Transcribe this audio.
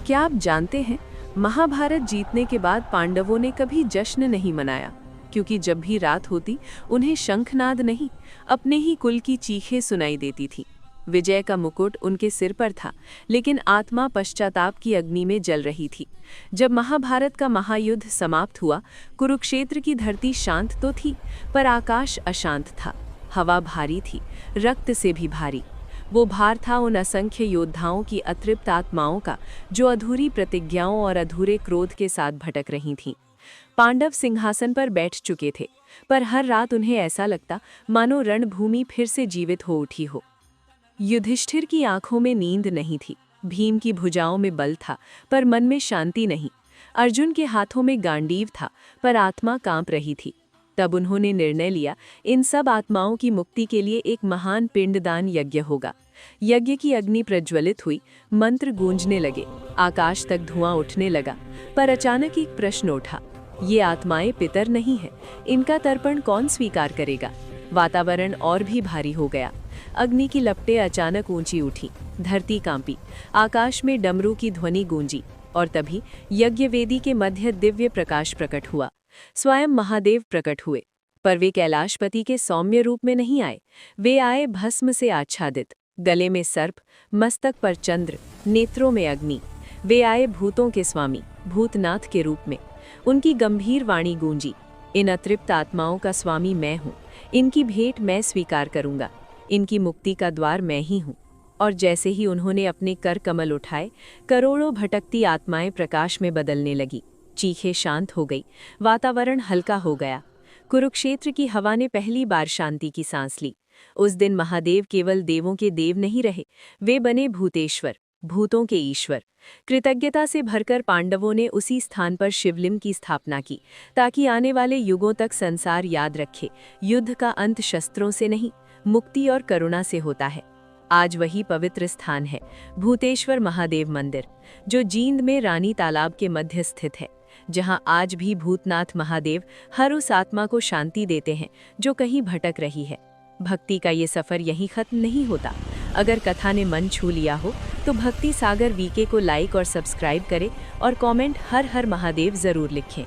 क्या आप जानते हैं, महाभारत जीतने के बाद पांडवों ने कभी जश्न नहीं मनाया, क्योंकि जब भी रात होती उन्हें शंखनाद नहीं, अपने ही कुल की चीखें सुनाई देती थीं। विजय का मुकुट उनके सिर पर था, लेकिन आत्मा पश्चाताप की अग्नि में जल रही थी। जब महाभारत का महायुद्ध समाप्त हुआ, कुरुक्षेत्र की धरती शांत तो थी, पर आकाश अशांत था। हवा भारी थी, रक्त से भी भारी। वो भार था उन असंख्य योद्धाओं की अतृप्त आत्माओं का, जो अधूरी प्रतिज्ञाओं और अधूरे क्रोध के साथ भटक रही थीं। पांडव सिंहासन पर बैठ चुके थे, पर हर रात उन्हें ऐसा लगता मानो रणभूमि फिर से जीवित हो उठी हो। युधिष्ठिर की आंखों में नींद नहीं थी, भीम की भुजाओं में बल था, पर मन में शांति नहीं। अर्जुन के हाथों में गांडीव था, पर आत्मा कांप रही थी। तब उन्होंने निर्णय लिया, इन सब आत्माओं की मुक्ति के लिए एक महान पिंडदान यज्ञ होगा। यज्ञ की अग्नि प्रज्वलित हुई, मंत्र गूंजने लगे, आकाश तक धुआं उठने लगा। पर अचानक एक प्रश्न उठा, ये आत्माएं पितर नहीं है, इनका तर्पण कौन स्वीकार करेगा? वातावरण और भी भारी हो गया। अग्नि की लपटें अचानक ऊंची उठी, धरती कांपी, आकाश में डमरू की ध्वनि गूंजी, और तभी यज्ञवेदी के मध्य दिव्य प्रकाश प्रकट हुआ। स्वयं महादेव प्रकट हुए, पर वे कैलाशपति के सौम्य रूप में नहीं आए। वे आए भस्म से आच्छादित, गले में सर्प, मस्तक पर चंद्र, नेत्रों में अग्नि। वे आए भूतों के स्वामी, भूतनाथ के रूप में। उनकी गंभीर वाणी गूंजी, इन अतृप्त आत्माओं का स्वामी मैं हूँ, इनकी भेंट मैं स्वीकार करूँगा, इनकी मुक्ति का द्वार मैं ही हूँ। और जैसे ही उन्होंने अपने कर कमल उठाए, करोड़ों भटकती आत्माएं प्रकाश में बदलने लगी। चीखें शांत हो गई, वातावरण हल्का हो गया। कुरुक्षेत्र की हवा ने पहली बार शांति की सांस ली। उस दिन महादेव केवल देवों के देव नहीं रहे, वे बने भूतेश्वर, भूतों के ईश्वर। कृतज्ञता से भरकर पांडवों ने उसी स्थान पर शिवलिंग की स्थापना की, ताकि आने वाले युगों तक संसार याद रखे, युद्ध का अंत शस्त्रों से नहीं, मुक्ति और करुणा से होता है। आज वही पवित्र स्थान है, भूतेश्वर महादेव मंदिर, जो जींद में रानी तालाब के मध्य स्थित है, जहां आज भी भूतनाथ महादेव हर उस आत्मा को शांति देते हैं जो कहीं भटक रही है। भक्ति का ये सफर यहीं खत्म नहीं होता। अगर कथा ने मन छू लिया हो तो भक्ति सागर वीके को लाइक और सब्सक्राइब करें, और कमेंट हर हर महादेव जरूर लिखें।